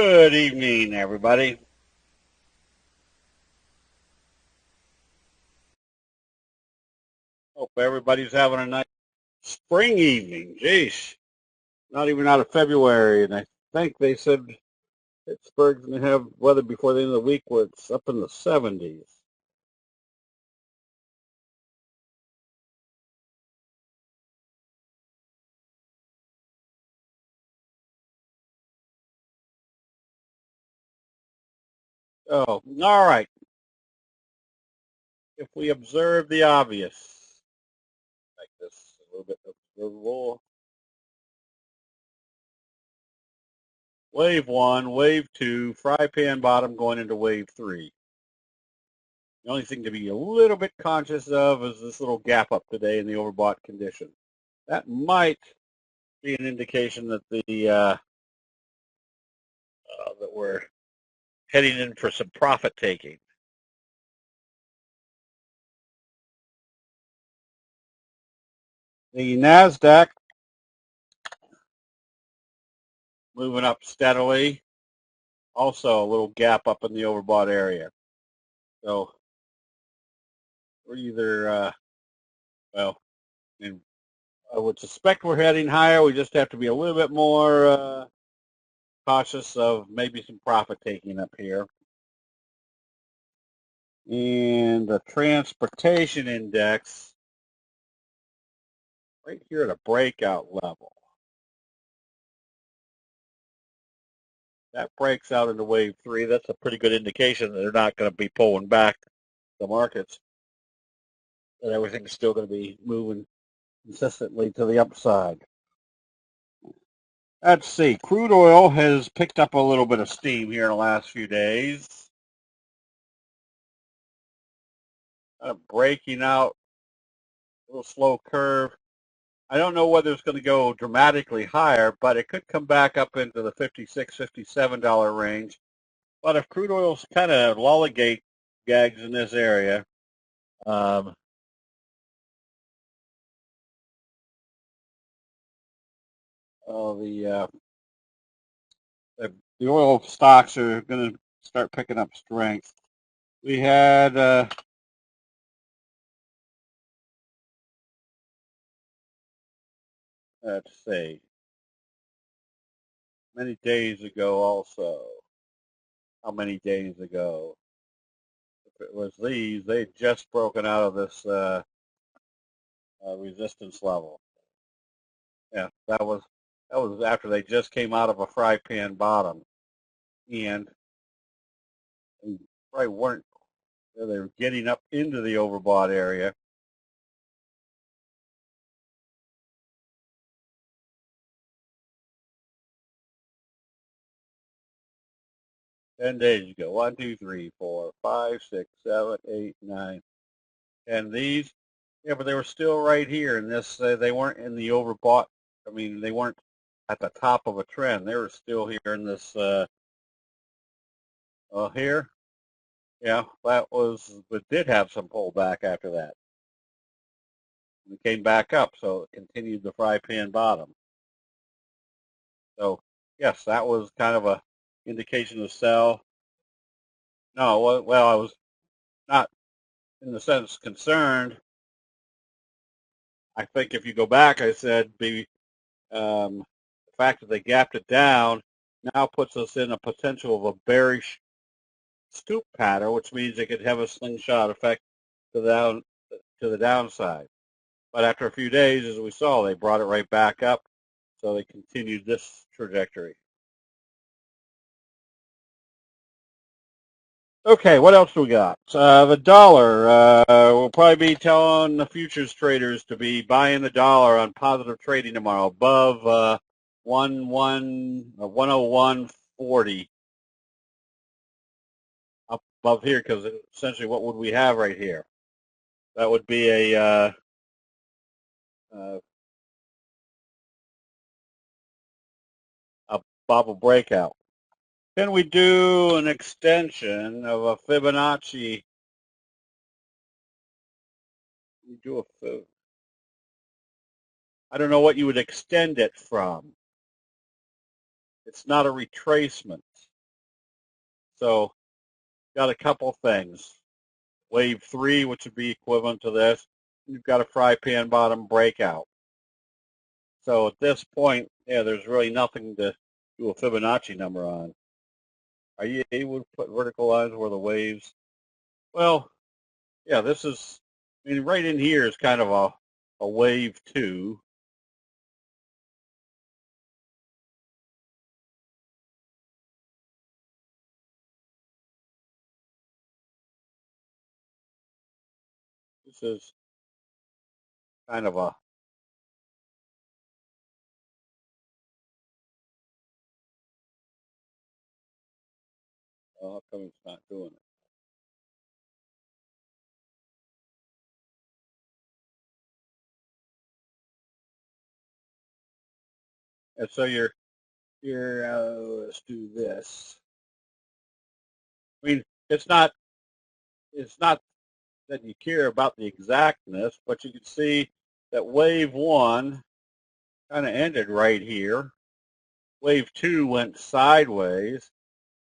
Good evening, everybody. Hope everybody's having a nice spring evening. Jeez, not even out of February, and I think they said Pittsburgh's going to have weather before the end of the week where it's up in the 70s. Oh, all right. If we observe the obvious, like this, a little bit observable. Wave one, wave two, fry pan bottom going into wave three. The only thing to be a little bit conscious of is this little gap up today in the overbought condition. That might be an indication that that we're heading in for some profit taking. The Nasdaq moving up steadily. Also, a little gap up in the overbought area. So we're either well, and I would suspect we're heading higher. We just have to be a little bit more cautious of maybe some profit taking up here. And the transportation index right here at a breakout level. That breaks out into wave three. That's a pretty good indication that they're not going to be pulling back the markets, that everything's still going to be moving consistently to the upside. Let's see. Crude oil has picked up a little bit of steam here in the last few days. Kind of breaking out, a little slow curve. I don't know whether it's going to go dramatically higher, but it could come back up into the $56, $57 range. But if crude oil's kind of lollygate gags in this area, um, the the oil stocks are going to start picking up strength. We had let's see, many days ago also. How many days ago? If it was these, they had just broken out of this resistance level. Yeah, that was after they just came out of a fry pan bottom, and they probably weren't. They were getting up into the overbought area. $10 ago. 1, 2, 3, 4, 5, 6, 7, 8, 9. And these, yeah, but they were still right here in this. They weren't in the overbought. I mean, they weren't at the top of a trend. They were still here in this. Here, yeah, that was, but did have some pullback after that. It came back up, so it continued the fry pan bottom. So yes, that was kind of a indication of sell. No, well, I was not in the sense concerned. I think if you go back, I said the fact that they gapped it down now puts us in a potential of a bearish scoop pattern, which means it could have a slingshot effect to the downside. But after a few days, as we saw, they brought it right back up, so they continued this trajectory. Okay, what else do we got? The dollar. We'll probably be telling the futures traders to be buying the dollar on positive trading tomorrow, above 101.40, up above here, because essentially, what would we have right here? That would be uh, a bubble breakout. Can we do an extension of a Fibonacci? We do a I don't know what you would extend it from. It's not a retracement. So got a couple things. Wave 3, which would be equivalent to this. You've got a fry pan bottom breakout. So at this point, yeah, there's really nothing to do a Fibonacci number on. Are you able to put vertical lines where the waves? Well, yeah, this is, I mean, right in here is kind of a wave 2. This is kind of a, how come it's not doing it? And so let's do this. I mean, it's not that you care about the exactness, but you can see that wave 1 kind of ended right here. Wave 2 went sideways,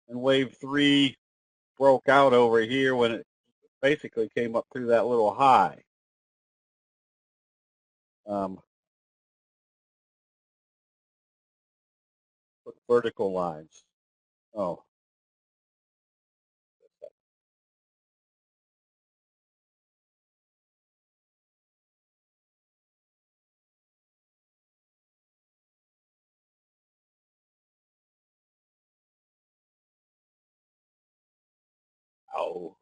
and wave 3 broke out over here when it basically came up through that little high. Put vertical lines. Oh. Oh.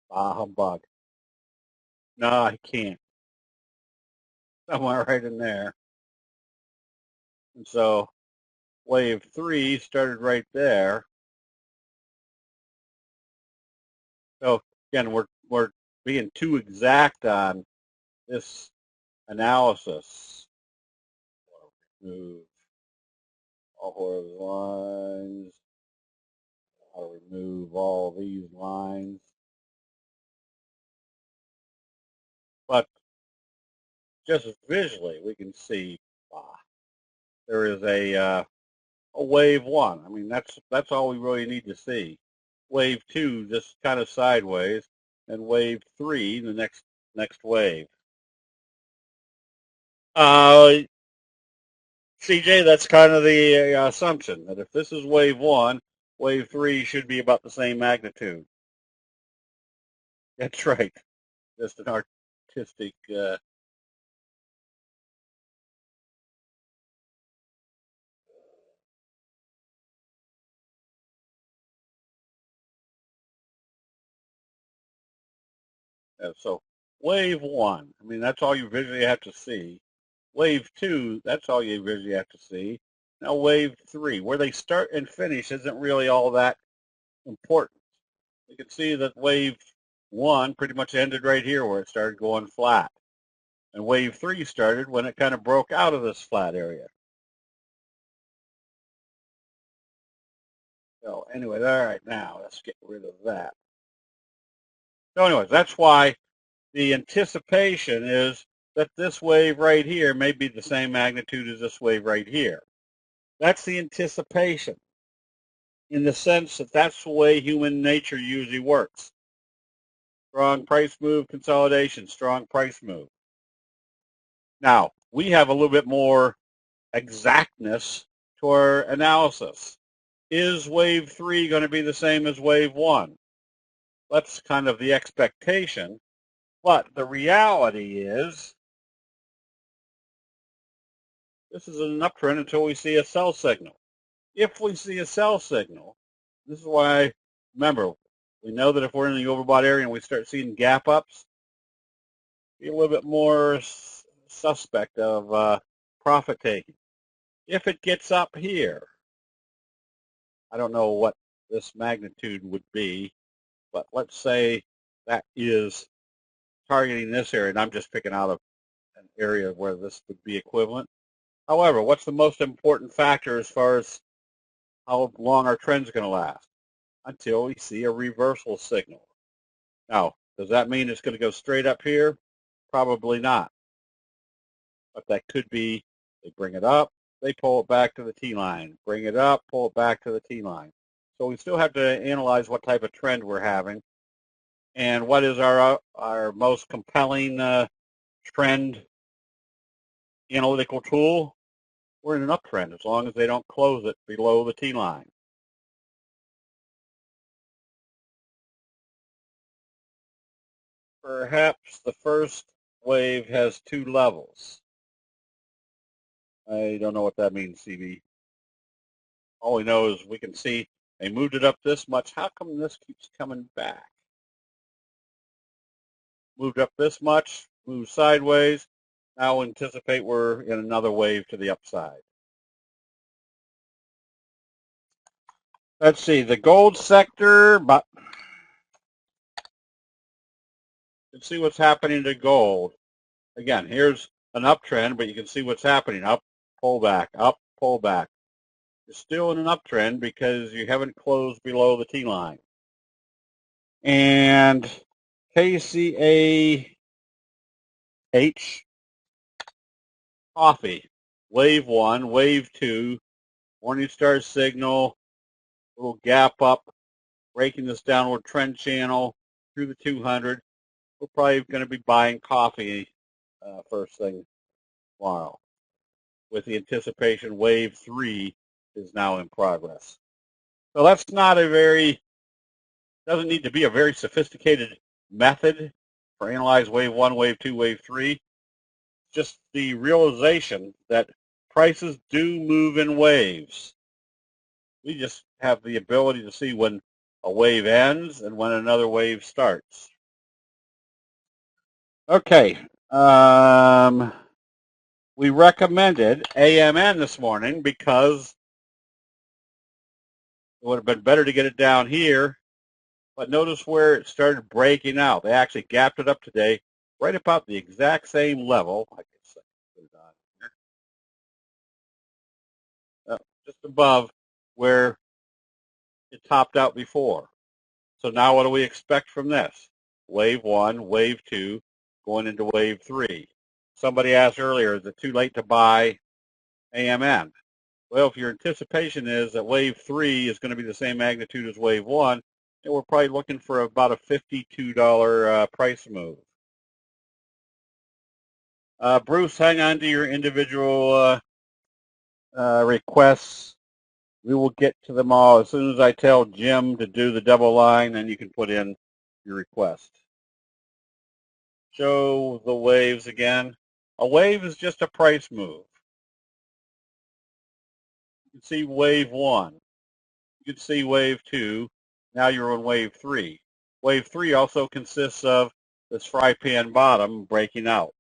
Ah, humbug. No, I can't. Somewhere right in there. And so wave 3 started right there. So again, we're being too exact on this analysis. Remove all horizontal lines. I'll remove all these lines. But just visually, we can see there is a wave 1. I mean, that's all we really need to see. Wave 2 just kind of sideways, and wave 3 the next wave. CJ, that's kind of the assumption that if this is wave 1, wave 3 should be about the same magnitude. That's right. Just an artistic. So wave 1, I mean, that's all you visually have to see. Wave 2, that's all you visually have to see. Now wave 3, where they start and finish isn't really all that important. You can see that wave 1 pretty much ended right here where it started going flat. And wave 3 started when it kind of broke out of this flat area. So anyway, all right, now let's get rid of that. So anyways, that's why the anticipation is that this wave right here may be the same magnitude as this wave right here. That's the anticipation in the sense that that's the way human nature usually works. Strong price move, consolidation, strong price move. Now, we have a little bit more exactness to our analysis. Is wave 3 going to be the same as wave 1? That's kind of the expectation. But the reality is this is an uptrend until we see a sell signal. If we see a sell signal, this is why, remember, we know that if we're in the overbought area and we start seeing gap ups, be a little bit more suspect of profit taking. If it gets up here, I don't know what this magnitude would be, but let's say that is targeting this area, and I'm just picking out an area where this would be equivalent. However, what's the most important factor as far as how long our trend's going to last? Until we see a reversal signal. Now, does that mean it's going to go straight up here? Probably not. But that could be, they bring it up, they pull it back to the T-line. Bring it up, pull it back to the T-line. So we still have to analyze what type of trend we're having and what is our most compelling trend analytical tool. We're in an uptrend as long as they don't close it below the T-line. Perhaps the first wave has two levels. I don't know what that means, CB. All we know is we can see they moved it up this much. How come this keeps coming back? Moved up this much, moved sideways. Now anticipate we're in another wave to the upside. Let's see, the gold sector, but let's see what's happening to gold. Again, here's an uptrend, but you can see what's happening. Up, pull back, up, pull back. You're still in an uptrend because you haven't closed below the T-line. And KCAH coffee, wave 1, wave 2, Morningstar signal, little gap up, breaking this downward trend channel through the 200. We're probably going to be buying coffee first thing tomorrow with the anticipation wave 3 is now in progress. So that's not doesn't need to be a very sophisticated method for analyze wave 1, wave 2, wave 3. Just the realization that prices do move in waves. We just have the ability to see when a wave ends and when another wave starts. Okay. We recommended AMN this morning because it would have been better to get it down here. But notice where it started breaking out. They actually gapped it up today right about the exact same level. I can say, put it on here. Just above where it topped out before. So now what do we expect from this? Wave 1, wave 2, going into wave 3. Somebody asked earlier, is it too late to buy AMN? Well, if your anticipation is that wave 3 is going to be the same magnitude as wave 1, then we're probably looking for about a $52 price move. Bruce, hang on to your individual requests. We will get to them all. As soon as I tell Jim to do the double line, then you can put in your request. Show the waves again. A wave is just a price move. You can see wave 1. You can see wave 2. Now you're on wave 3. Wave 3 also consists of this fry pan bottom breaking out.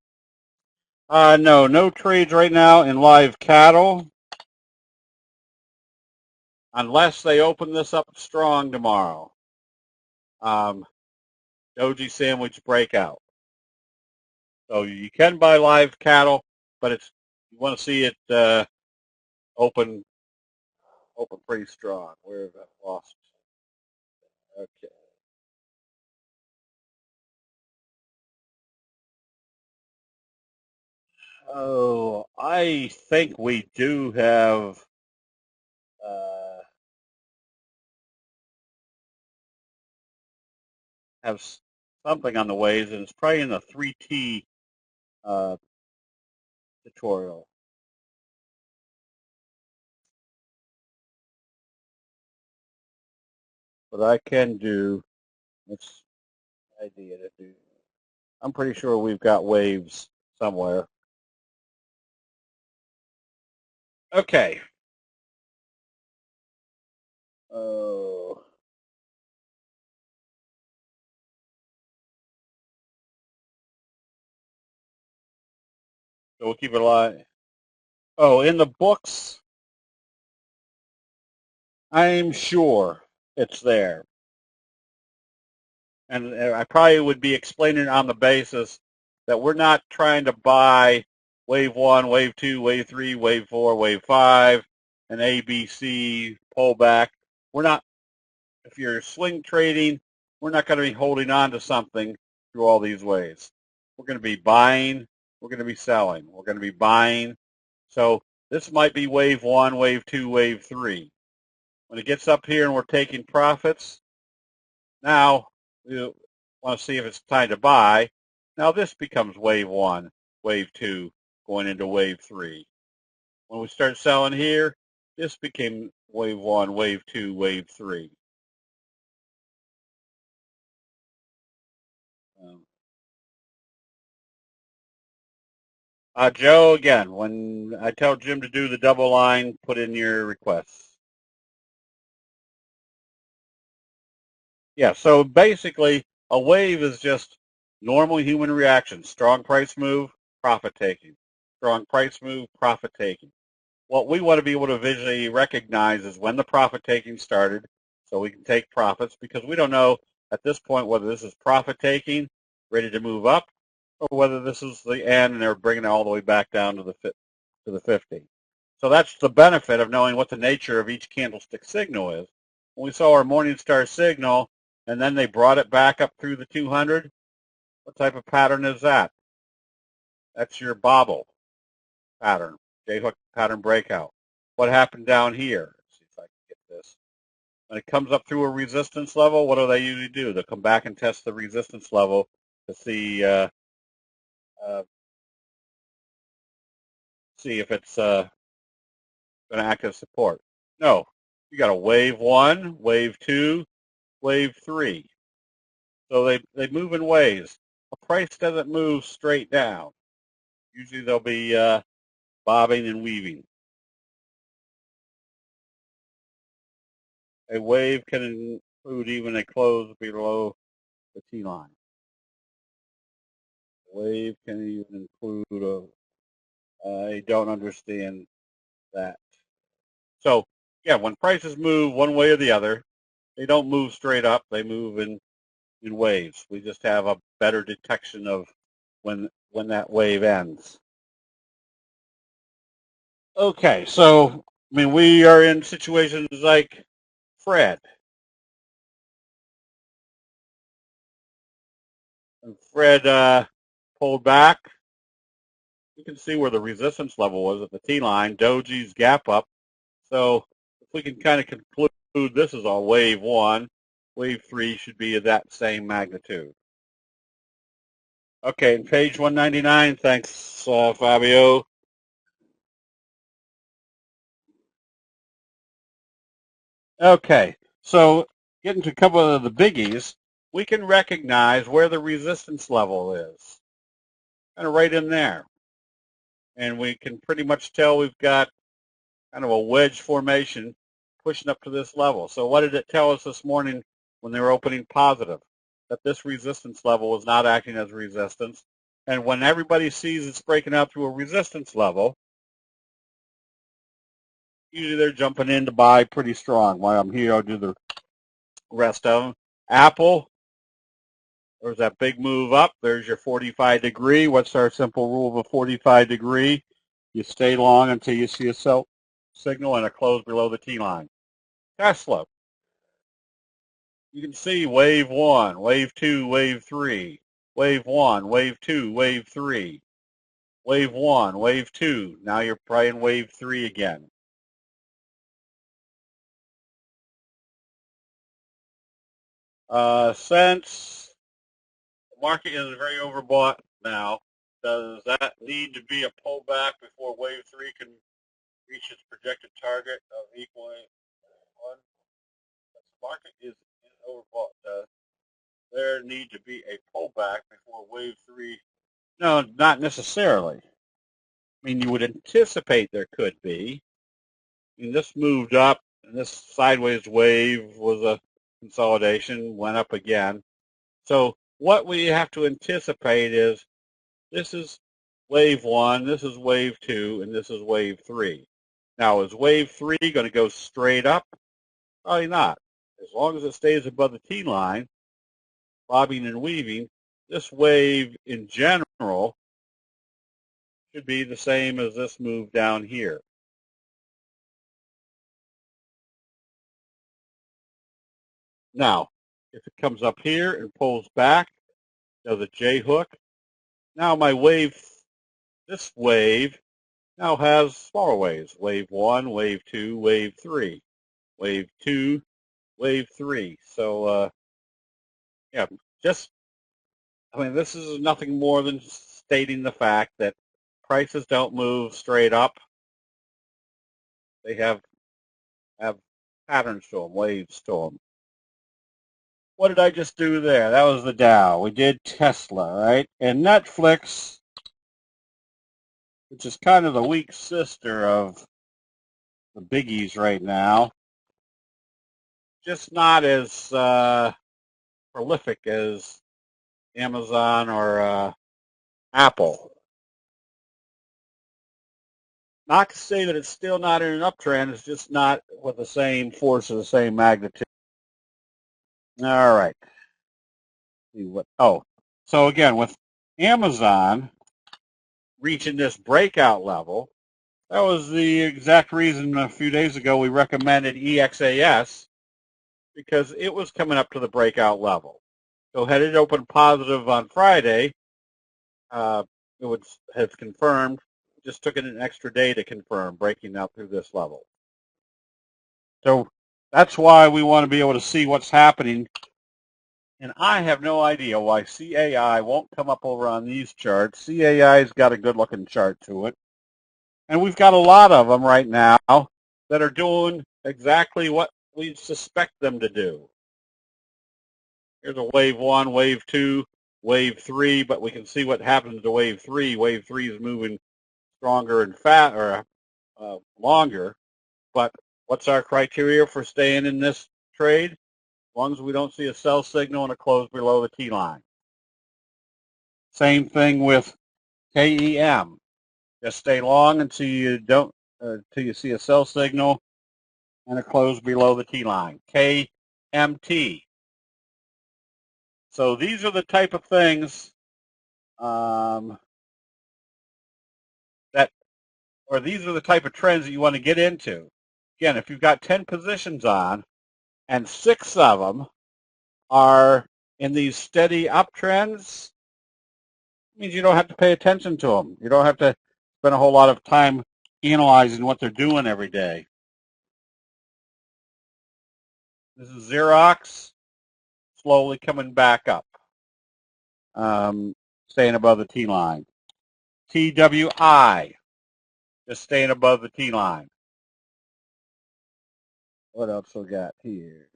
No trades right now in live cattle unless they open this up strong tomorrow. Doji sandwich breakout. So you can buy live cattle, but you want to see it open pretty strong. Where have I lost? Okay. Oh, I think we do have something on the waves, and it's probably in the 3T tutorial. But I can do, it's idea to do. I'm pretty sure we've got waves somewhere. Okay. Oh. So we'll keep it alive. Oh, in the books, I'm sure it's there. And I probably would be explaining on the basis that we're not trying to buy wave 1, wave 2, wave 3, wave 4, wave 5, an ABC pullback. We're not, if you're swing trading, we're not going to be holding on to something through all these waves. We're going to be buying, we're going to be selling, we're going to be buying. So this might be wave 1, wave 2, wave 3. When it gets up here and we're taking profits, now we want to see if it's time to buy. Now this becomes wave 1, wave 2, going into wave 3. When we start selling here, this became wave 1, wave 2, wave 3. Joe, again, when I tell Jim to do the double line, put in your requests. Yeah, so basically, a wave is just normal human reaction. Strong price move, profit taking. Strong price move, profit taking. What we want to be able to visually recognize is when the profit taking started, so we can take profits, because we don't know at this point whether this is profit taking, ready to move up, or whether this is the end and they're bringing it all the way back down to the 50. So that's the benefit of knowing what the nature of each candlestick signal is. When we saw our Morningstar signal, and then they brought it back up through the 200, what type of pattern is that? That's your bobble pattern, J-hook pattern breakout. What happened down here? Let's see if I can get this. When it comes up through a resistance level, what do they usually do? They'll come back and test the resistance level to see if it's going to act as support. No, you got a wave 1, wave 2, wave 3. So they move in waves. A price doesn't move straight down. Usually they'll be bobbing and weaving. A wave can include even a close below the T-line. A wave can even include I don't understand that. So, yeah, when prices move one way or the other, they don't move straight up. They move in waves. We just have a better detection of when that wave ends. Okay, so, I mean, we are in situations like Fred. And Fred pulled back. You can see where the resistance level was at the T-line, Doji's gap up. So if we can kind of conclude this is our wave 1, wave 3 should be of that same magnitude. Okay, and page 199, thanks, Fabio. Okay, so getting to a couple of the biggies, we can recognize where the resistance level is, kind of right in there. And we can pretty much tell we've got kind of a wedge formation pushing up to this level. So what did it tell us this morning when they were opening positive? That this resistance level was not acting as resistance. And when everybody sees it's breaking out through a resistance level, usually they're jumping in to buy pretty strong. While I'm here, I'll do the rest of them. Apple, there's that big move up. There's your 45 degree. What's our simple rule of a 45 degree? You stay long until you see a sell signal and a close below the T-line. Tesla, you can see wave 1, wave 2, wave 3, wave 1, wave 2, wave 3, wave 1, wave 2. Now you're probably in wave 3 again. Since the market is very overbought now, does that need to be a pullback before wave 3 can reach its projected target of equaling 1? The market is overbought. Does there need to be a pullback before wave 3? No, not necessarily. I mean, you would anticipate there could be. I mean, this moved up, and this sideways wave was a consolidation, went up again. So what we have to anticipate is this is wave 1, this is wave 2, and this is wave 3. Now, is wave 3 going to go straight up? Probably not. As long as it stays above the T-line, bobbing and weaving, this wave in general should be the same as this move down here. Now, if it comes up here and pulls back, does a J-hook, now my wave, this wave, now has smaller waves, wave 1, wave 2, wave 3. wave 2, wave 3. So, yeah, just, I mean, this is nothing more than stating the fact that prices don't move straight up. They have patterns to them, waves to them. What did I just do there? That was the Dow. We did Tesla, right? And Netflix, which is kind of the weak sister of the biggies right now, just not as prolific as Amazon or Apple. Not to say that it's still not in an uptrend, it's just not with the same force or the same magnitude. All right. See what? Oh, so again, with Amazon reaching this breakout level, that was the exact reason a few days ago we recommended EXAS, because it was coming up to the breakout level. So had it opened positive on Friday, it has confirmed. Just took it an extra day to confirm, breaking out through this level. So that's why we want to be able to see what's happening. And I have no idea why CAI won't come up over on these charts. CAI's got a good-looking chart to it. And we've got a lot of them right now that are doing exactly what we suspect them to do. Here's a wave 1, wave 2, wave 3, but we can see what happens to wave 3. Wave 3 is moving stronger and longer. But what's our criteria for staying in this trade? As long as we don't see a sell signal and a close below the T line. Same thing with KEM. Just stay long until you see a sell signal and a close below the T line. KMT. So these are the type of things these are the type of trends that you want to get into. Again, if you've got 10 positions on and 6 of them are in these steady uptrends, it means you don't have to pay attention to them. You don't have to spend a whole lot of time analyzing what they're doing every day. This is Xerox, slowly coming back up, staying above the T line. TWI, just staying above the T line. What else we got here?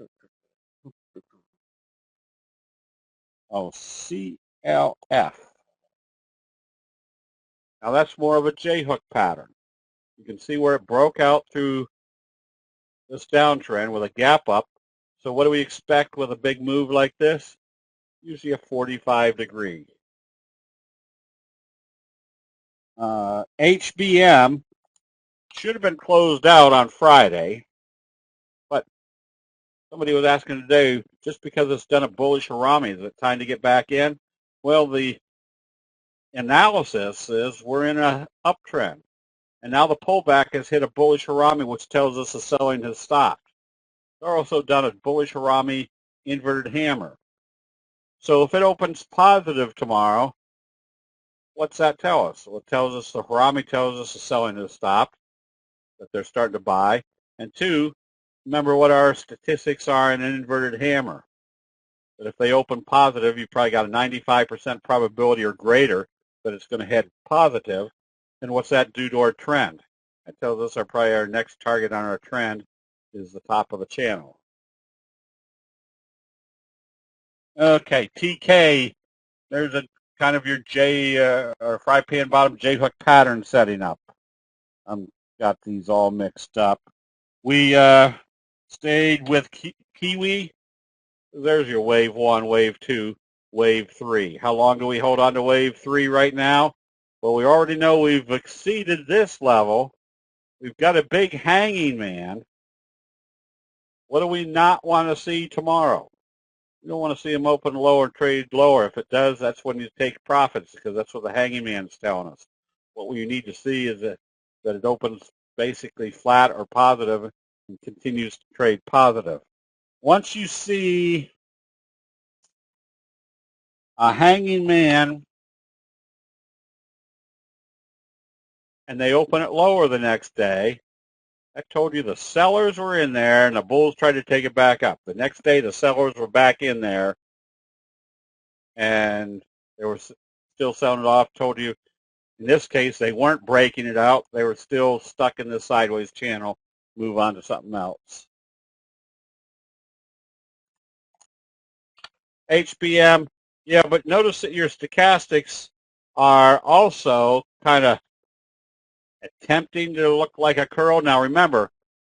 Oh, CLF. Now that's more of a J-hook pattern. You can see where it broke out through this downtrend with a gap up. So what do we expect with a big move like this? Usually a 45 degree. HBM should have been closed out on Friday, but somebody was asking today, just because it's done a bullish harami, is it time to get back in? Well, the analysis is we're in an uptrend, and now the pullback has hit a bullish harami, which tells us the selling has stopped. They're also done a bullish harami inverted hammer. So if it opens positive tomorrow, what's that tell us? Well, it tells us the harami tells us the selling has stopped, that they're starting to buy. And 2, remember what our statistics are in an inverted hammer. That if they open positive, you probably got a 95% probability or greater that it's going to head positive. And what's that do to our trend? That tells us probably our next target on our trend is the top of the channel. Okay, TK, there's a kind of your J or fry pan bottom J hook pattern setting up. Got these all mixed up. We stayed with Kiwi. There's your wave 1, wave 2, wave 3. How long do we hold on to wave 3 right now? Well, we already know we've exceeded this level. We've got a big hanging man. What do we not want to see tomorrow? You don't want to see them open lower, trade lower. If it does, that's when you take profits, because that's what the hanging man's telling us. What you need to see is that it opens basically flat or positive and continues to trade positive. Once you see a hanging man and they open it lower the next day, I told you the sellers were in there and the bulls tried to take it back up. The next day, the sellers were back in there and they were still selling it off. Told you in this case, they weren't breaking it out. They were still stuck in this sideways channel. Move on to something else. HBM, yeah, but notice that your stochastics are also kind of attempting to look like a curl. Now remember,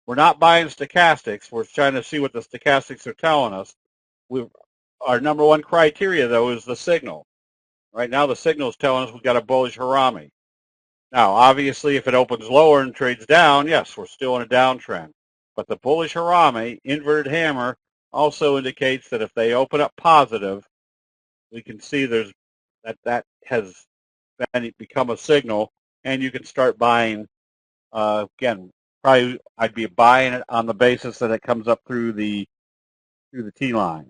we're not buying stochastics. We're trying to see what the stochastics are telling us. Our number one criteria, though, is the signal. Right now, the signal is telling us we've got a bullish Harami. Now, obviously, if it opens lower and trades down, yes, we're still in a downtrend. But the bullish Harami, inverted hammer, also indicates that if they open up positive, we can see that has become a signal, and you can start buying. Again, probably I'd be buying it on the basis that it comes up through the T line.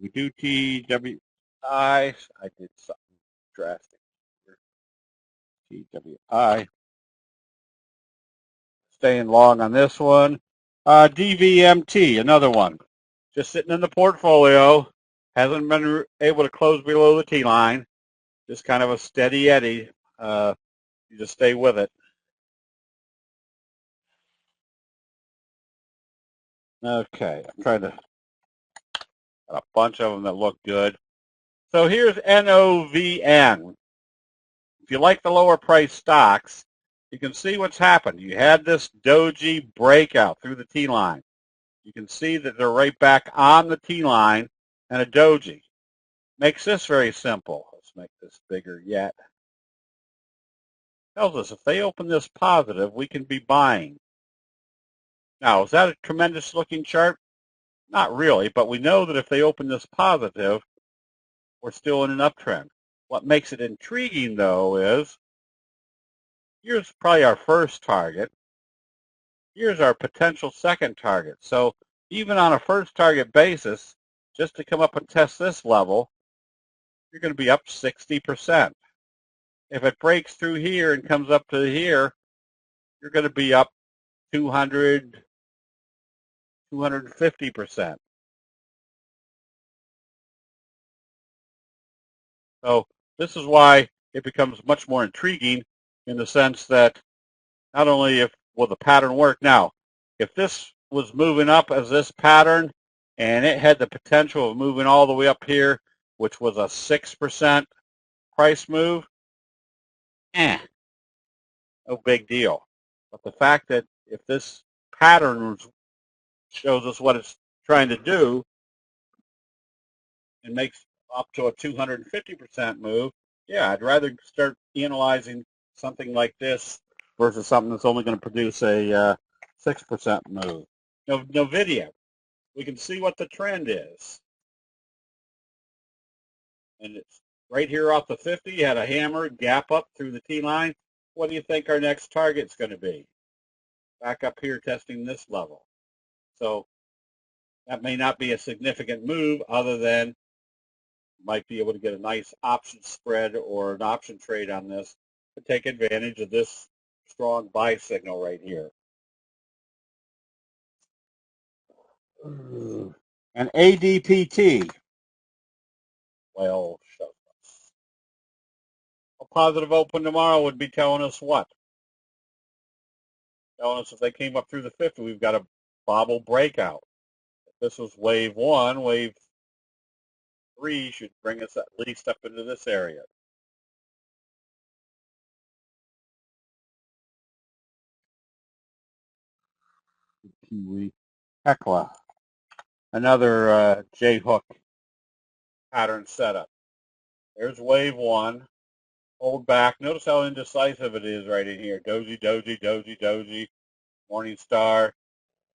We do TWI. I did something drastic here. TWI. Staying long on this one. DVMT, another one. Just sitting in the portfolio. Hasn't been able to close below the T line. Just kind of a steady Eddie. You just stay with it. Okay, I'm trying to got a bunch of them that look good. So here's NOVN. If you like the lower price stocks, you can see what's happened. You had this doji breakout through the T line. You can see that they're right back on the T line and a doji. Makes this very simple. Let's make this bigger yet. Tells us if they open this positive, we can be buying. Now, is that a tremendous looking chart? Not really, but we know that if they open this positive, we're still in an uptrend. What makes it intriguing, though, is here's probably our first target. Here's our potential second target. So even on a first target basis, just to come up and test this level, you're going to be up 60%. If it breaks through here and comes up to here, you're going to be up 200, 250%. So this is why it becomes much more intriguing in the sense that not only will the pattern work. Now, if this was moving up as this pattern and it had the potential of moving all the way up here, which was a 6% price move, no big deal. But the fact that if this pattern shows us what it's trying to do and makes up to a 250% move, yeah, I'd rather start analyzing something like this versus something that's only going to produce a 6% move. NVIDIA, we can see what the trend is. And it's right here off the 50, had a hammer gap up through the T line. What do you think our next target's going to be? Back up here testing this level. So that may not be a significant move other than might be able to get a nice option spread or an option trade on this to take advantage of this strong buy signal right here. And ADPT, well, show us. A positive open tomorrow would be telling us what? Telling us if they came up through the 50, we've got a bobble breakout. If this was wave 1, wave 3 should bring us at least up into this area. Kiwi, Hecla, another J-hook pattern setup. There's wave 1. Hold back. Notice how indecisive it is right in here. Doji, doji, doji, doji. Morning star.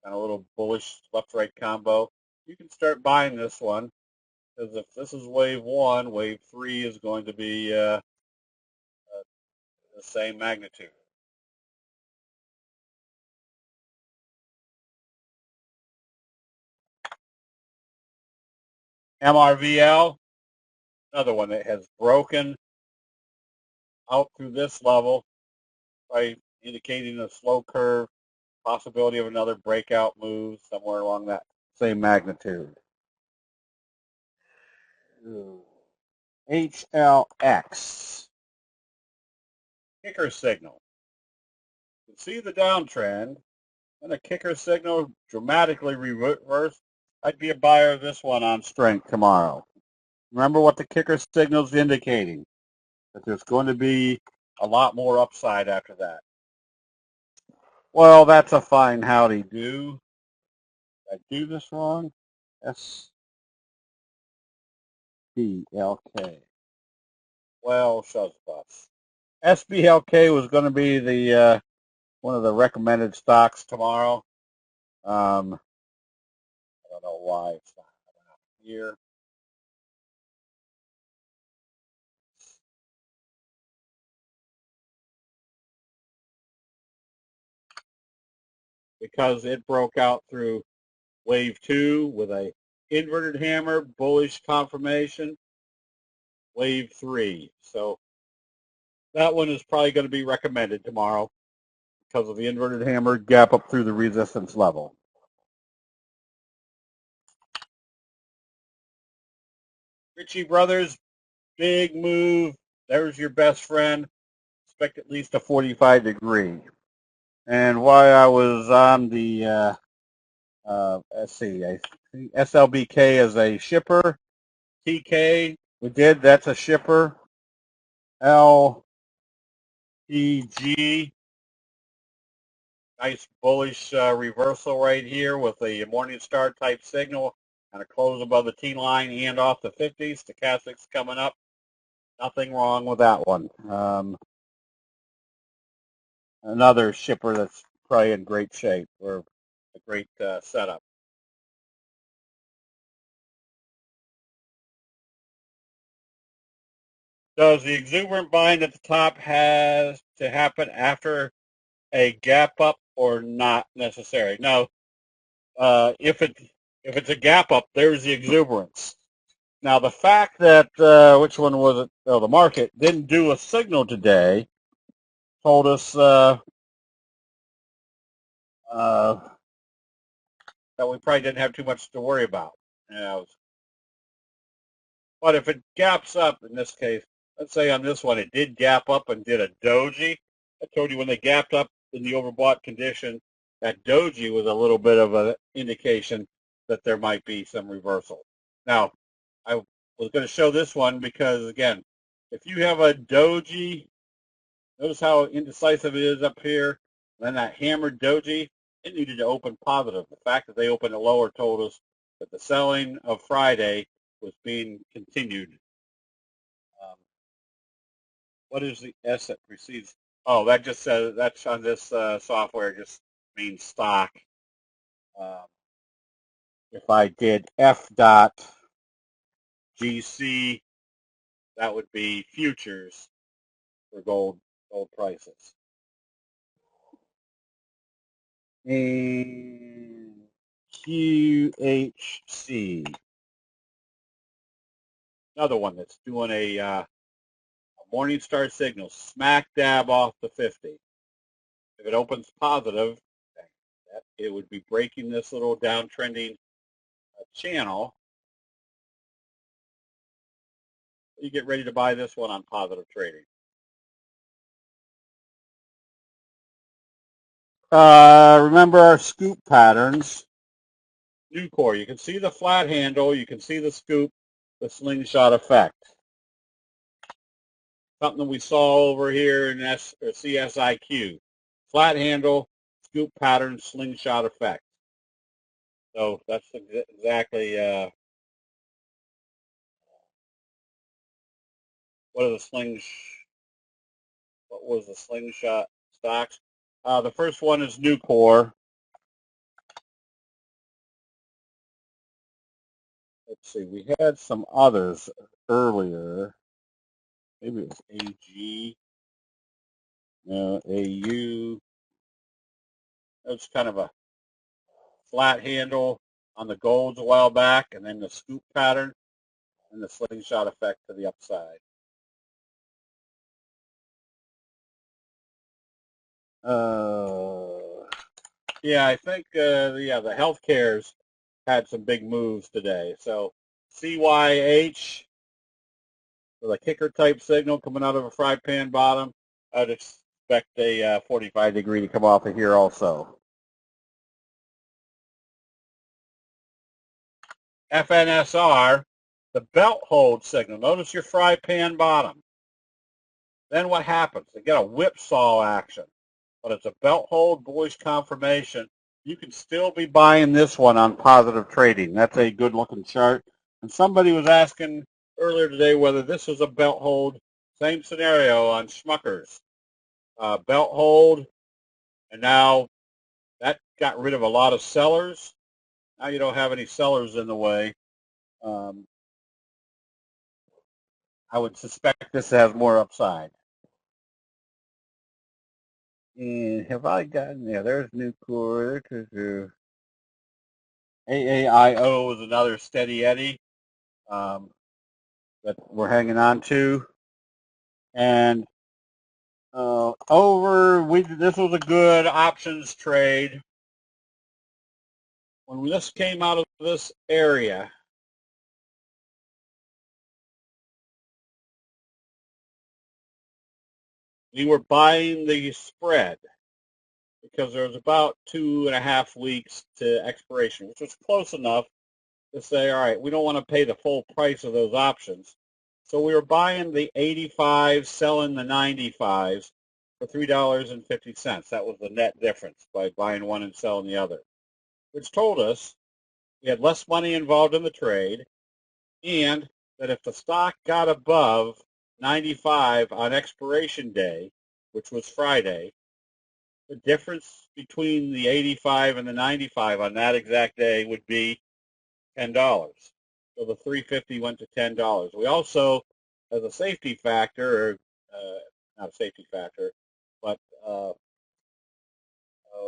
And a little bullish left-right combo. You can start buying this one. Because if this is wave 1, wave 3 is going to be the same magnitude. MRVL, another one that has broken out through this level by indicating a slow curve Possibility of another breakout move somewhere along that same magnitude. HLX. Kicker signal. You can see the downtrend and a kicker signal dramatically reverse. I'd be a buyer of this one on strength tomorrow. Remember what the kicker signal is indicating, that there's going to be a lot more upside after that. Well, that's a fine howdy do. Did I do this wrong? SBLK. Well, shuzzbus. SBLK was going to be the one of the recommended stocks tomorrow. I don't know why it's not here. Because it broke out through wave 2 with a inverted hammer, bullish confirmation, wave 3. So that one is probably going to be recommended tomorrow because of the inverted hammer gap up through the resistance level. Ritchie Brothers, big move. There's your best friend. Expect at least a 45 degree. And while I was on the, let's see, I see SLBK as a shipper. TK, we did, that's a shipper. LPG, nice bullish reversal right here with a Morningstar type signal and a close above the T line and off the 50s. Stochastics coming up. Nothing wrong with that one. Another shipper that's probably in great shape or a great setup. Does the exuberant buying at the top has to happen after a gap up or not necessary? No. If it's a gap up, there's the exuberance. Now the fact that which one was it? Oh, the market didn't do a signal today told us that we probably didn't have too much to worry about. But if it gaps up, in this case, let's say on this one, it did gap up and did a doji. I told you when they gapped up in the overbought condition, that doji was a little bit of an indication that there might be some reversal. Now, I was going to show this one because, again, if you have a doji, notice how indecisive it is up here. Then that hammered doji, it needed to open positive. The fact that they opened lower told us that the selling of Friday was being continued. What is the S that precedes? Oh, that just says, that's on this software, just means stock. If I did F dot GC, that would be futures for gold prices. And QHC. Another one that's doing a Morningstar signal, smack dab off the 50. If it opens positive, it would be breaking this little downtrending channel. You get ready to buy this one on positive trading. Remember our scoop patterns. Nucor, you can see the flat handle, you can see the scoop, the slingshot effect. Something we saw over here in CSIQ. Flat handle, scoop pattern, slingshot effect. So that's exactly what was the slingshot stocks? The first one is Nucor. Let's see, we had some others earlier. Maybe it was AG. No, AU. It's kind of a flat handle on the golds a while back, and then the scoop pattern and the slingshot effect to the upside. Yeah, I think the healthcare's had some big moves today. So CYH with a kicker type signal coming out of a fry pan bottom. I'd expect a 45 degree to come off of here also. FNSR, the belt hold signal. Notice your fry pan bottom. Then what happens? They get a whipsaw action, but it's a belt hold bullish confirmation. You can still be buying this one on positive trading. That's a good looking chart. And somebody was asking earlier today whether this was a belt hold. Same scenario on Schmuckers. Belt hold, and now that got rid of a lot of sellers. Now you don't have any sellers in the way. I would suspect this has more upside. And have I gotten, yeah, there's Nucor. AAIO is another steady Eddie that we're hanging on to. And this was a good options trade. When this came out of this area, we were buying the spread because there was about 2.5 weeks to expiration, which was close enough to say, all right, we don't want to pay the full price of those options. So we were buying the 85s, selling the 95s for $3.50. That was the net difference by buying one and selling the other, which told us we had less money involved in the trade, and that if the stock got above 95 on expiration day, which was Friday, the difference between the 85 and the 95 on that exact day would be $10. So the 350 went to $10. We also, as a safety factor, or not a safety factor, but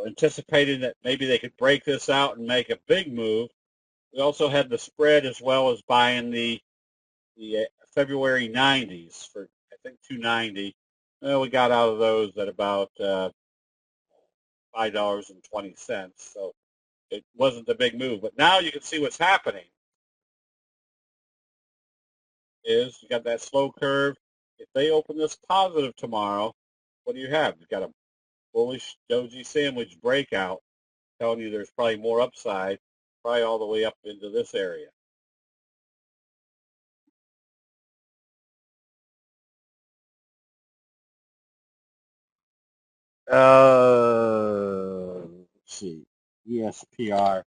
anticipating that maybe they could break this out and make a big move, we also had the spread as well as buying the February 90s for, I think, $2.90. Well, we got out of those at about $5.20. So it wasn't a big move. But now you can see what's happening is you got that slow curve. If they open this positive tomorrow, what do you have? You've got a bullish doji sandwich breakout telling you there's probably more upside, probably all the way up into this area. Let's see. ESPR.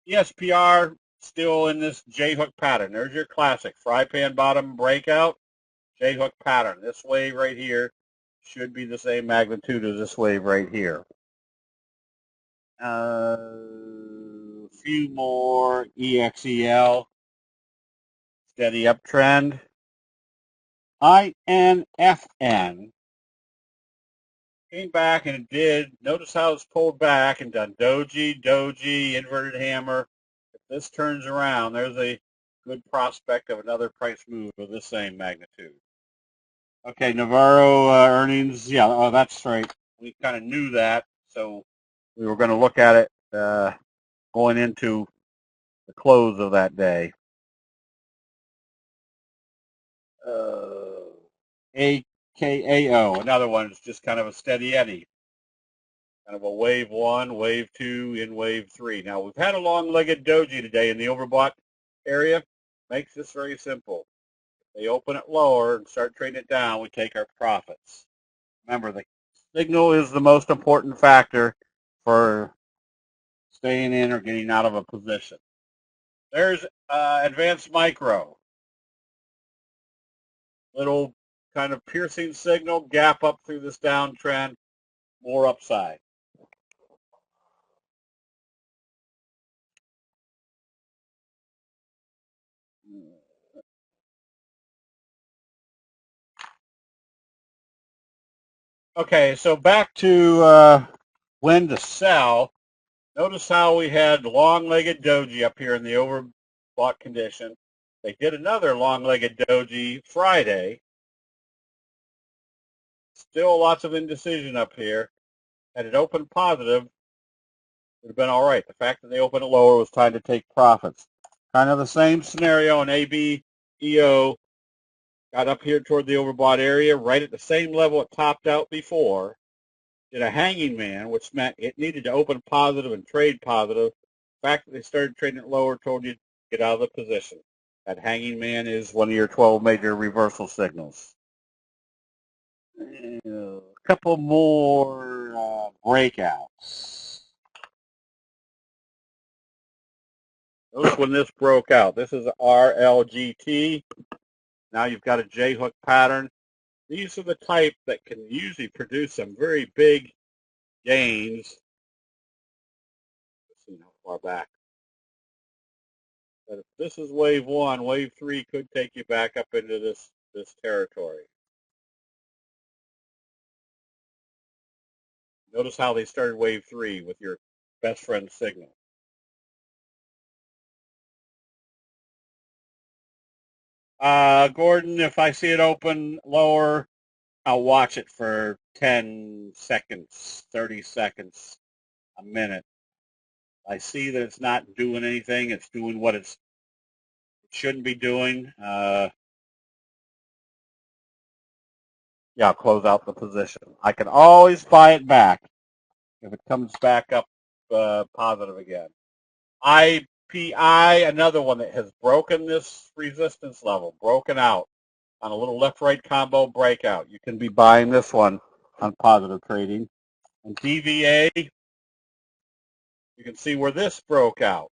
ESPR still in this J-hook pattern. There's your classic fry pan bottom breakout, J-hook pattern. This wave right here should be the same magnitude as this wave right here. A few more EXEL, steady uptrend. INFN came back and it did. Notice how it's pulled back and done doji, inverted hammer. If this turns around, there's a good prospect of another price move of the same magnitude. Okay, Navarro earnings. Yeah, oh, that's right. We kind of knew that, so we were going to look at it going into the close of that day. AKAO, another one is just kind of a steady Eddie. Kind of a wave one, wave two, in wave three. Now, we've had a long-legged doji today in the overbought area. Makes this very simple. If they open it lower and start trading it down, we take our profits. Remember, the signal is the most important factor for staying in or getting out of a position. There's Advanced Micro. Little kind of piercing signal, gap up through this downtrend, more upside. Okay, so back to when to sell. Notice how we had long-legged doji up here in the overbought condition. They did another long-legged doji Friday. Still lots of indecision up here. Had it opened positive, would have been all right. The fact that they opened it lower was time to take profits. Kind of the same scenario in ABEO. Got up here toward the overbought area, right at the same level it topped out before. Did a hanging man, which meant it needed to open positive and trade positive. The fact that they started trading it lower told you to get out of the position. That hanging man is one of your 12 major reversal signals. A couple more breakouts. Notice when this broke out. This is RLGT. Now you've got a J-hook pattern. These are the type that can usually produce some very big gains. Let's see how far back. But if this is wave one, wave three could take you back up into this territory. Notice how they started wave three with your best friend signal. Gordon, if I see it open lower, I'll watch it for 10 seconds, 30 seconds, a minute. I see that it's not doing anything. It's doing what it shouldn't be doing. Yeah, I'll close out the position. I can always buy it back if it comes back up positive again. IPI, another one that has broken this resistance level, broken out on a little left-right combo breakout. You can be buying this one on positive trading. And DVA, you can see where this broke out.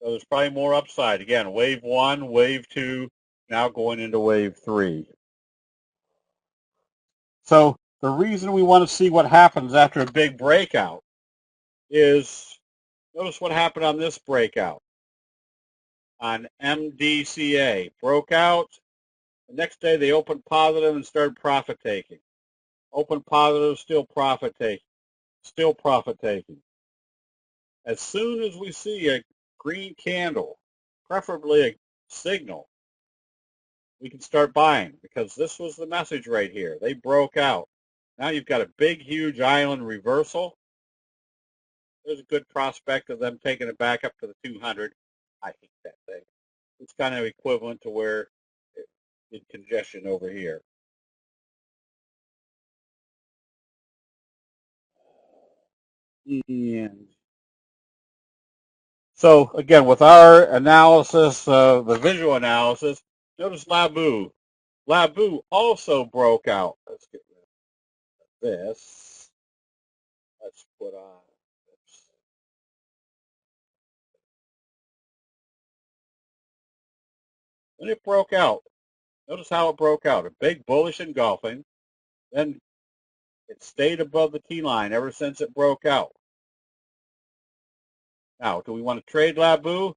So there's probably more upside. Again, wave one, wave two, now going into wave three. So the reason we want to see what happens after a big breakout is, notice what happened on this breakout. On MDCA, broke out. The next day they opened positive and started profit taking. Open positive, still profit taking. Still profit taking. As soon as we see a green candle, preferably a signal, we can start buying, because this was the message right here. They broke out. Now you've got a big, huge island reversal. There's a good prospect of them taking it back up to the 200. I hate that thing. It's kind of equivalent to where it did congestion over here. And so again, with our analysis, the visual analysis, notice Labu. Labu also broke out. Let's get rid of this. Let's put on this. And it broke out. Notice how it broke out. A big bullish engulfing. Then it stayed above the T-line ever since it broke out. Now, do we want to trade Labu?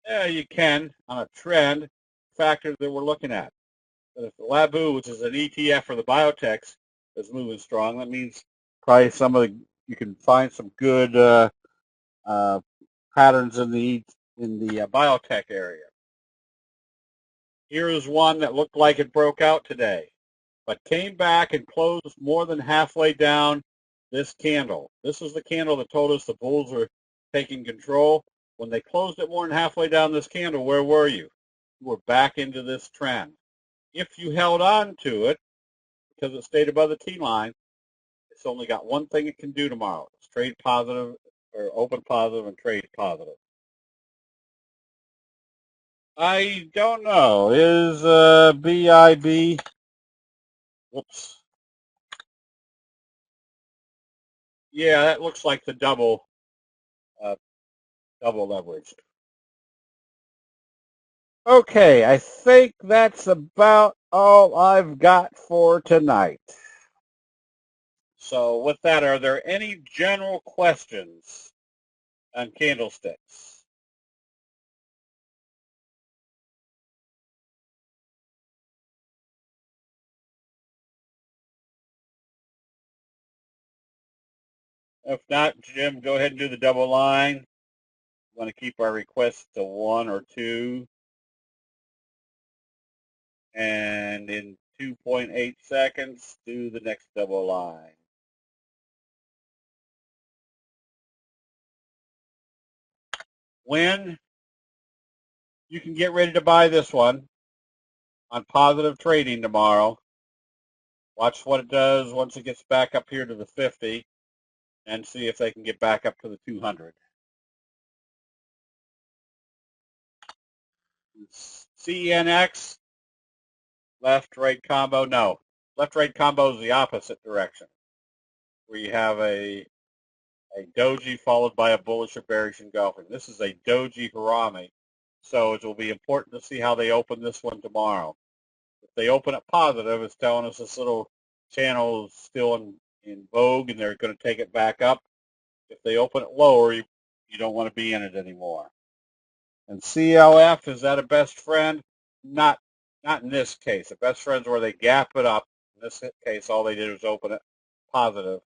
Yeah, you can on a trend factor that we're looking at. But if the Labu, which is an ETF for the biotechs, is moving strong, that means probably you can find some good patterns in the biotech area. Here is one that looked like it broke out today, but came back and closed more than halfway down this candle. This is the candle that told us the bulls were taking control. When they closed it more than halfway down this candle, where were you? You were back into this trend. If you held on to it, because it stayed above the T-line, it's only got one thing it can do tomorrow. It's trade positive, or open positive and trade positive. I don't know. Is BIB, whoops. Yeah, that looks like the double leverage. Okay, I think that's about all I've got for tonight. So with that, are there any general questions on candlesticks? If not, Jim, go ahead and do the double line. We want to keep our requests to 1 or 2. And in 2.8 seconds, do the next double line. when you can get ready to buy this one on positive trading tomorrow. Watch what it does once it gets back up here to the 50 and see if they can get back up to the 200. CNX, left-right combo, no. Left-right combo is the opposite direction, where you have a doji followed by a bullish or bearish engulfing. This is a doji harami, so it will be important to see how they open this one tomorrow. If they open it positive, it's telling us this little channel is still in vogue and they're going to take it back up. If they open it lower, you don't want to be in it anymore. And CLF, is that a best friend? Not in this case. A best friend is where they gap it up. In this case, all they did was open it positive.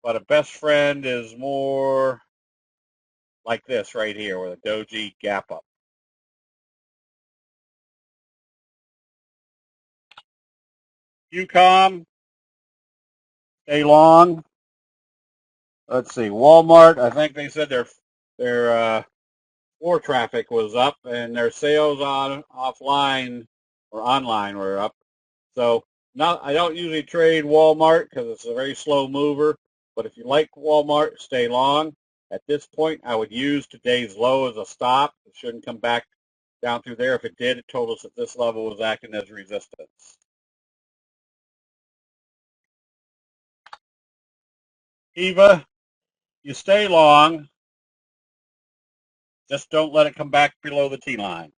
But a best friend is more like this right here, where the doji gap up. UCOM, stay long. Let's see, Walmart, I think they said their floor traffic was up and their sales offline or online were up. So I don't usually trade Walmart because it's a very slow mover. But if you like Walmart, stay long. At this point, I would use today's low as a stop. It shouldn't come back down through there. If it did, it told us that this level was acting as resistance. EVA, you stay long. Just don't let it come back below the T-line.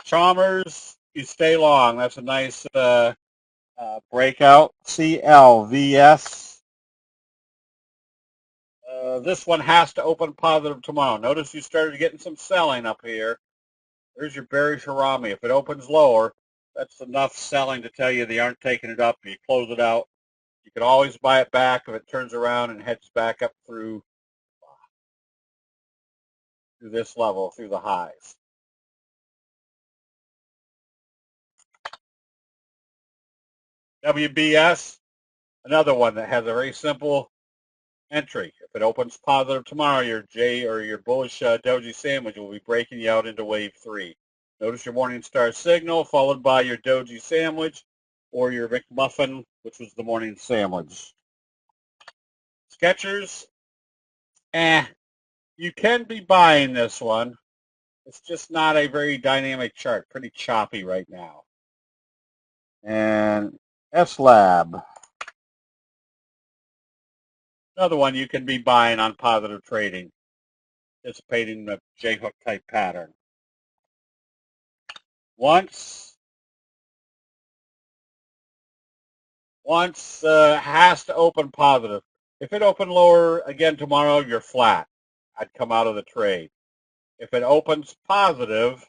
Chalmers, you stay long. That's a nice breakout. CLVS. This one has to open positive tomorrow. Notice you started getting some selling up here. There's your bearish harami. If it opens lower, that's enough selling to tell you they aren't taking it up. You close it out. You can always buy it back if it turns around and heads back up through this level, through the highs. WBS, another one that has a very simple entry. If it opens positive tomorrow, your J or your bullish doji sandwich will be breaking you out into wave 3. Notice your morning star signal followed by your doji sandwich or your McMuffin, which was the morning sandwich. Skechers, you can be buying this one. It's just not a very dynamic chart. Pretty choppy right now. And SLab, another one you can be buying on positive trading, anticipating a J-hook type pattern. Once has to open positive. If it opened lower again tomorrow, you're flat. I'd come out of the trade. If it opens positive,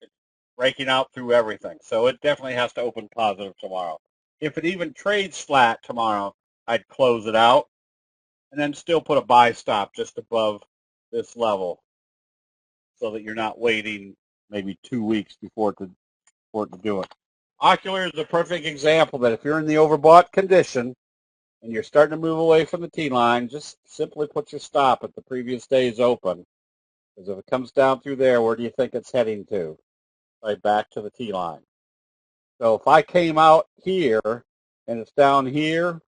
it's breaking out through everything. So it definitely has to open positive tomorrow. If it even trades flat tomorrow, I'd close it out and then still put a buy stop just above this level so that you're not waiting maybe 2 weeks for it to do it. Ocular is a perfect example that if you're in the overbought condition and you're starting to move away from the T-line, just simply put your stop at the previous day's open. Because if it comes down through there, where do you think it's heading to? Right back to the T-line. So if I came out here and it's down here,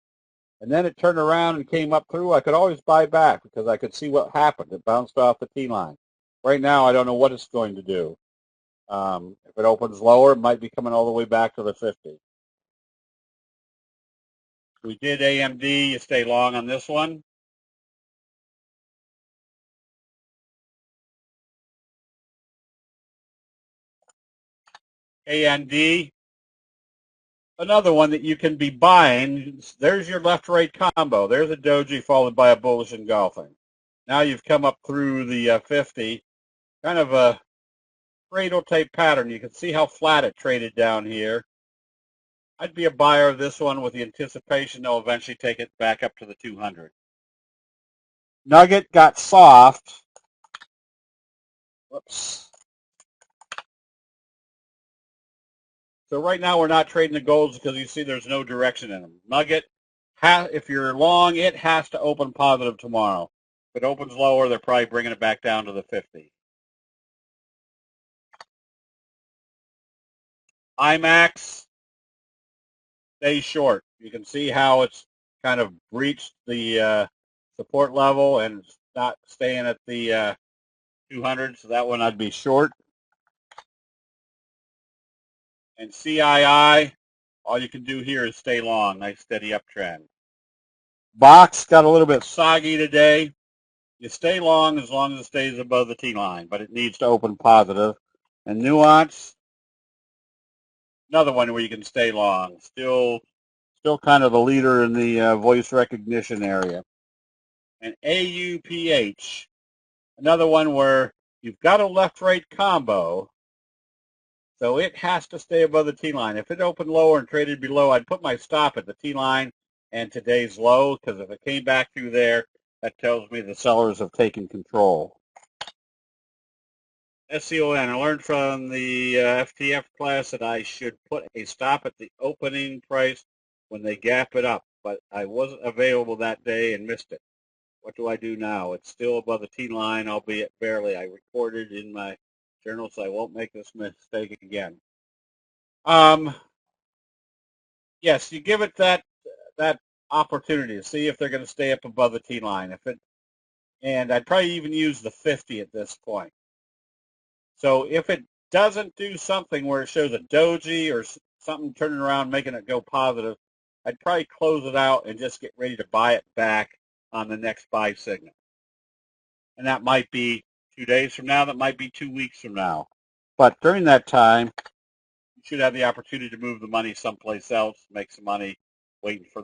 and then it turned around and came up through, I could always buy back because I could see what happened. It bounced off the T-line. Right now, I don't know what it's going to do. If it opens lower, it might be coming all the way back to the 50. We did AMD. You stay long on this one. AND, another one that you can be buying. There's your left-right combo. There's a doji followed by a bullish engulfing. Now you've come up through the 50, kind of a cradle type pattern. You can see how flat it traded down here. I'd be a buyer of this one with the anticipation they'll eventually take it back up to the 200. Nugget got soft. Whoops. So right now we're not trading the golds because you see there's no direction in them. Nugget, if you're long, it has to open positive tomorrow. If it opens lower, they're probably bringing it back down to the 50. IMAX stays short. You can see how it's kind of breached the support level and it's not staying at the 200, so that one I'd be short. And CII, all you can do here is stay long. Nice steady uptrend. Box got a little bit soggy today. You stay long as it stays above the T line, but it needs to open positive. And Nuance, another one where you can stay long. Still kind of the leader in the voice recognition area. And AUPH, another one where you've got a left-right combo, so it has to stay above the T-line. If it opened lower and traded below, I'd put my stop at the T-line and today's low, because if it came back through there, that tells me the sellers have taken control. SCON, I learned from the FTF class that I should put a stop at the opening price when they gap it up, but I wasn't available that day and missed it. What do I do now? It's still above the T line, albeit barely. I recorded in my journal, so I won't make this mistake again. Yes, you give it that opportunity to see if they're going to stay up above the T line. And I'd probably even use the 50 at this point. So if it doesn't do something where it shows a doji or something turning around making it go positive, I'd probably close it out and just get ready to buy it back on the next buy signal. And that might be 2 days from now, that might be 2 weeks from now. But during that time, you should have the opportunity to move the money someplace else, make some money, waiting for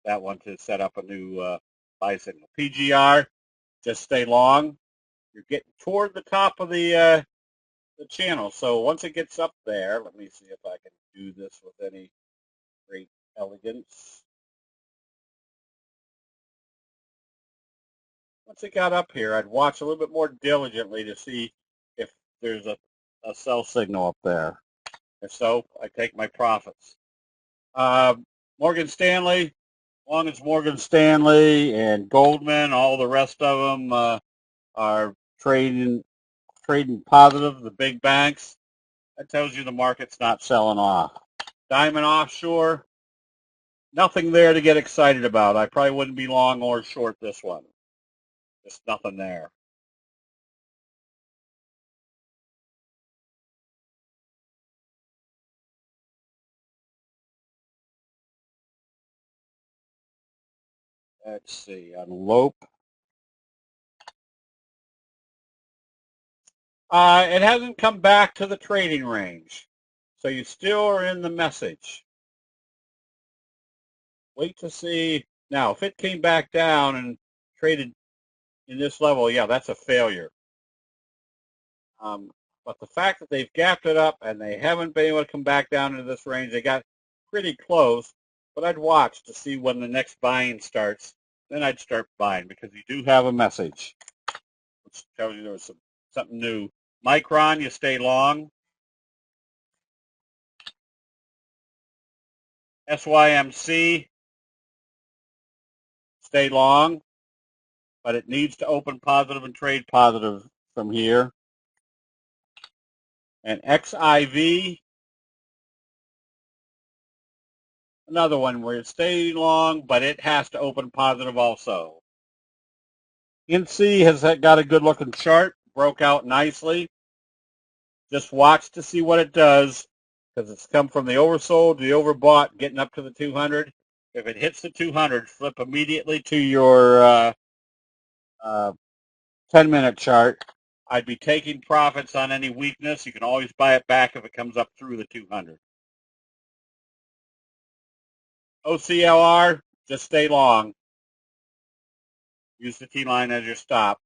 that one to set up a new buy signal. PGR, just stay long. You're getting toward the top of the channel. So once it gets up there, let me see if I can do this with any great elegance. Once it got up here, I'd watch a little bit more diligently to see if there's a sell signal up there. If so, I take my profits. Morgan Stanley, as long as Morgan Stanley and Goldman, all the rest of them are trading positive, the big banks, that tells you the market's not selling off. Diamond Offshore, nothing there to get excited about. I probably wouldn't be long or short this one. Just nothing there. Let's see, on Lope. It hasn't come back to the trading range. So you still are in the message. Wait to see. Now, if it came back down and traded in this level, yeah, that's a failure. But the fact that they've gapped it up and they haven't been able to come back down into this range, they got pretty close. But I'd watch to see when the next buying starts. Then I'd start buying because you do have a message, which tells you there was something new. Micron, you stay long. SYMC, stay long, but it needs to open positive and trade positive from here. And XIV, another one where it's staying long, but it has to open positive also. NC has got a good looking chart, broke out nicely. Just watch to see what it does because it's come from the oversold to the overbought, getting up to the 200. If it hits the 200, flip immediately to your 10-minute chart. I'd be taking profits on any weakness. You can always buy it back if it comes up through the 200. OCLR, just stay long. Use the T-line as your stop.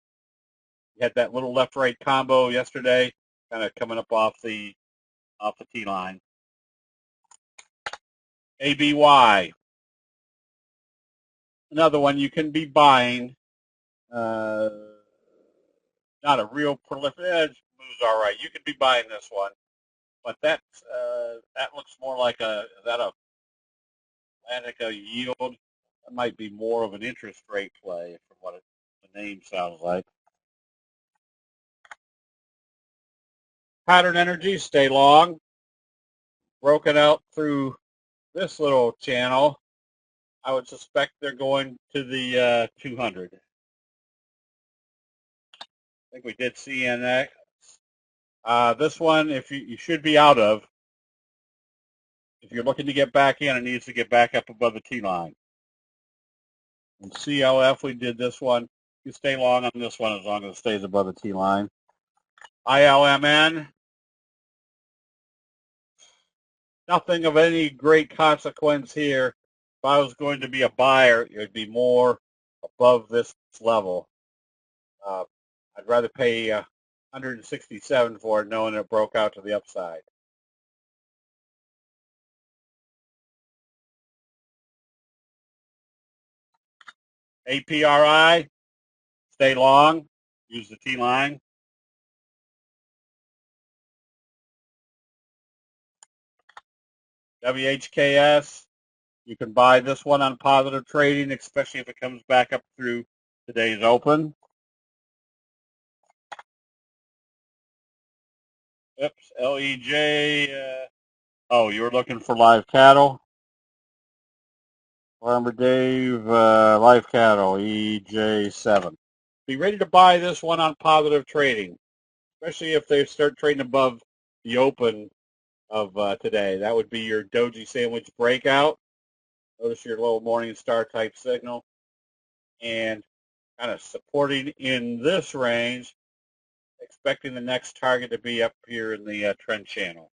You had that little left-right combo yesterday, kind of coming up off the T-line. ABY, another one you can be buying. Not a real prolific. Moves all right. You could be buying this one, but that looks more like a Atlantica yield. That might be more of an interest rate play from what it's been the name sounds like. Pattern Energy, stay long. Broken out through this little channel. I would suspect they're going to the 200. I think we did CNX. This one, if you should be out of. If you're looking to get back in, it needs to get back up above the T-line. And CLF, we did this one. You stay long on this one as long as it stays above the T-line. ILMN, nothing of any great consequence here. If I was going to be a buyer, it would be more above this level. I'd rather pay 167 for it, knowing it broke out to the upside. APRI, stay long, use the T-line. WHKS, you can buy this one on positive trading, especially if it comes back up through today's open. Oops, LEJ. Oh, you were looking for live cattle? Farmer Dave, live cattle, EJ7. Be ready to buy this one on positive trading, especially if they start trading above the open of today. That would be your doji sandwich breakout. Notice your little morning star type signal. And kind of supporting in this range, expecting the next target to be up here in the trend channel.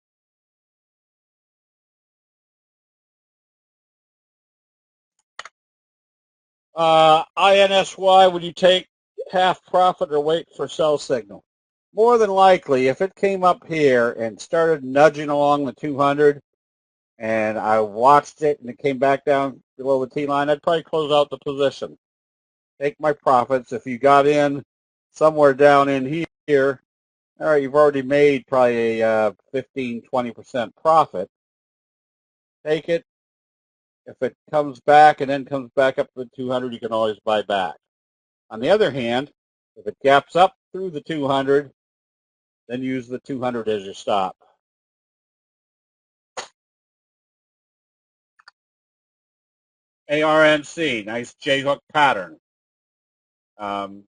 INSY, would you take half profit or wait for sell signal? More than likely, if it came up here and started nudging along the 200 and I watched it and it came back down below the T-line, I'd probably close out the position. Take my profits. If you got in somewhere down in here, all right, you've already made probably a 15, 20% profit. Take it. If it comes back and then comes back up to the 200, you can always buy back. On the other hand, if it gaps up through the 200, then use the 200 as your stop. ARNC, nice J-hook pattern. You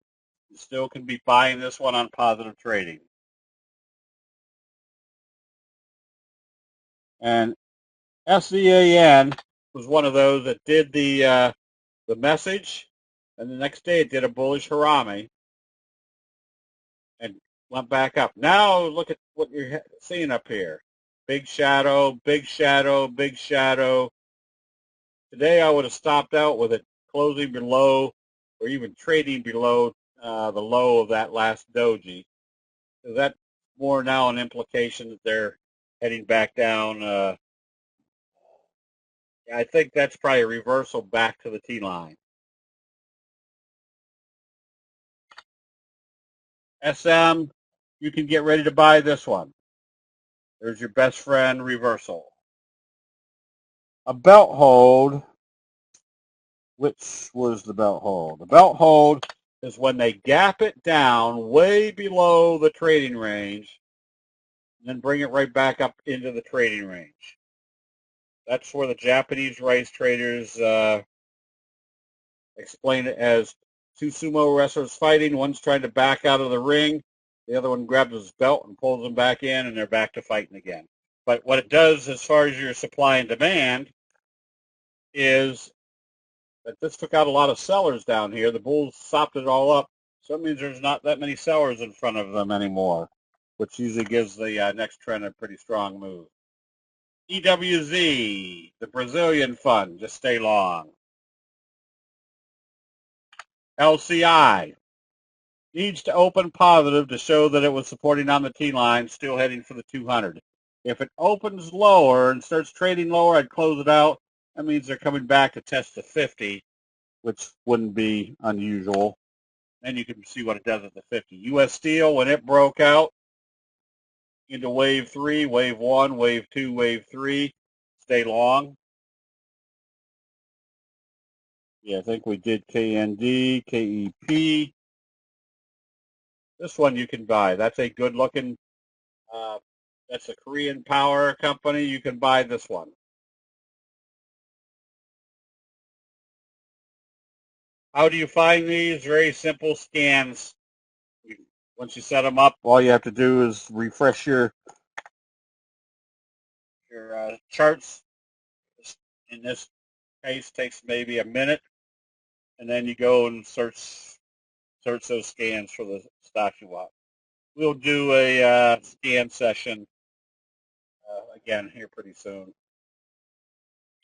still can be buying this one on positive trading. And SVAN was one of those that did the message, and the next day it did a bullish harami and went back up. Now look at what you're seeing up here. Big shadow, big shadow, big shadow. Today I would have stopped out with it closing below or even trading below the low of that last doji. So that's more now an implication that they're heading back down. I think that's probably a reversal back to the T-line. SM, you can get ready to buy this one. There's your best friend reversal. A belt hold. Which was the belt hold? The belt hold is when they gap it down way below the trading range and then bring it right back up into the trading range. That's where the Japanese rice traders explain it as two sumo wrestlers fighting. One's trying to back out of the ring. The other one grabs his belt and pulls him back in, and they're back to fighting again. But what it does as far as your supply and demand is that this took out a lot of sellers down here. The bulls sopped it all up. So that means there's not that many sellers in front of them anymore, which usually gives the next trend a pretty strong move. EWZ, the Brazilian fund, just stay long. LCI needs to open positive to show that it was supporting on the T-line, still heading for the 200. If it opens lower and starts trading lower, I'd close it out. That means they're coming back to test the 50, which wouldn't be unusual. Then you can see what it does at the 50. U.S. Steel, when it broke out into wave 3, wave 1, wave 2, wave 3, stay long. Yeah, I think we did KND, KEP. This one you can buy. That's a good looking, that's a Korean power company. You can buy this one. How do you find these? Very simple scans. Once you set them up, all you have to do is refresh your charts. In this case, takes maybe a minute, and then you go and search those scans for the stock you want. We'll do a scan session again here pretty soon.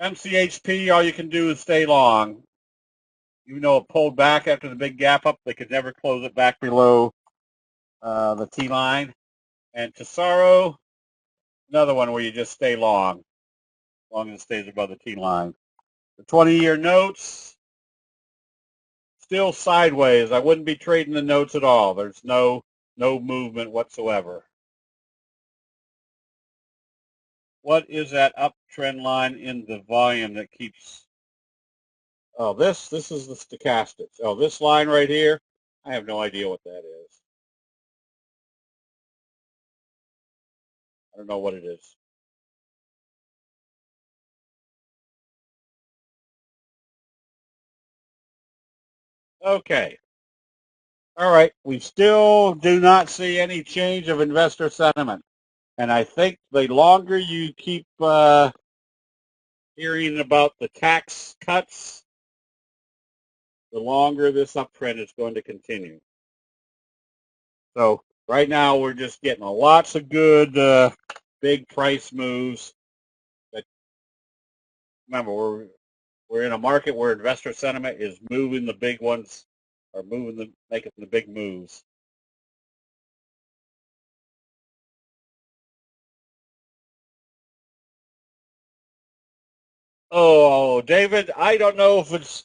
MCHP, all you can do is stay long. Even though it pulled back after the big gap up, they could never close it back below the T line. And Tesaro, another one where you just stay long, as long as it stays above the T line. The 20-year notes, still sideways. I wouldn't be trading the notes at all. There's no movement whatsoever. What is that uptrend line in the volume that keeps? Oh, this is the stochastics. Oh, this line right here, I have no idea what that is. I don't know what it is. Okay. All right. We still do not see any change of investor sentiment. And I think the longer you keep hearing about the tax cuts, the longer this uptrend is going to continue. So right now we're just getting lots of good big price moves. But remember, we're in a market where investor sentiment is moving the big ones, or making the big moves. Oh, David, I don't know if it's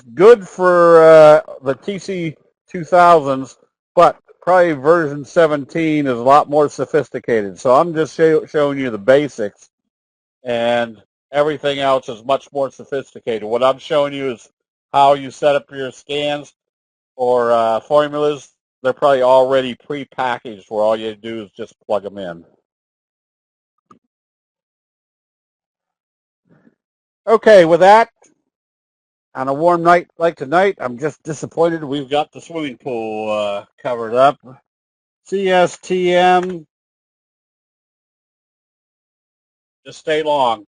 good for the TC 2000s, but probably version 17 is a lot more sophisticated. So I'm just showing you the basics, and everything else is much more sophisticated. What I'm showing you is how you set up your scans or formulas. They're probably already pre-packaged where all you do is just plug them in. Okay, with that, on a warm night like tonight, I'm just disappointed we've got the swimming pool covered up. CSTM, just stay long.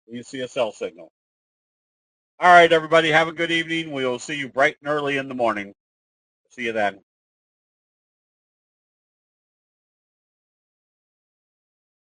You see a sell signal. All right, everybody, have a good evening. We'll see you bright and early in the morning. See you then.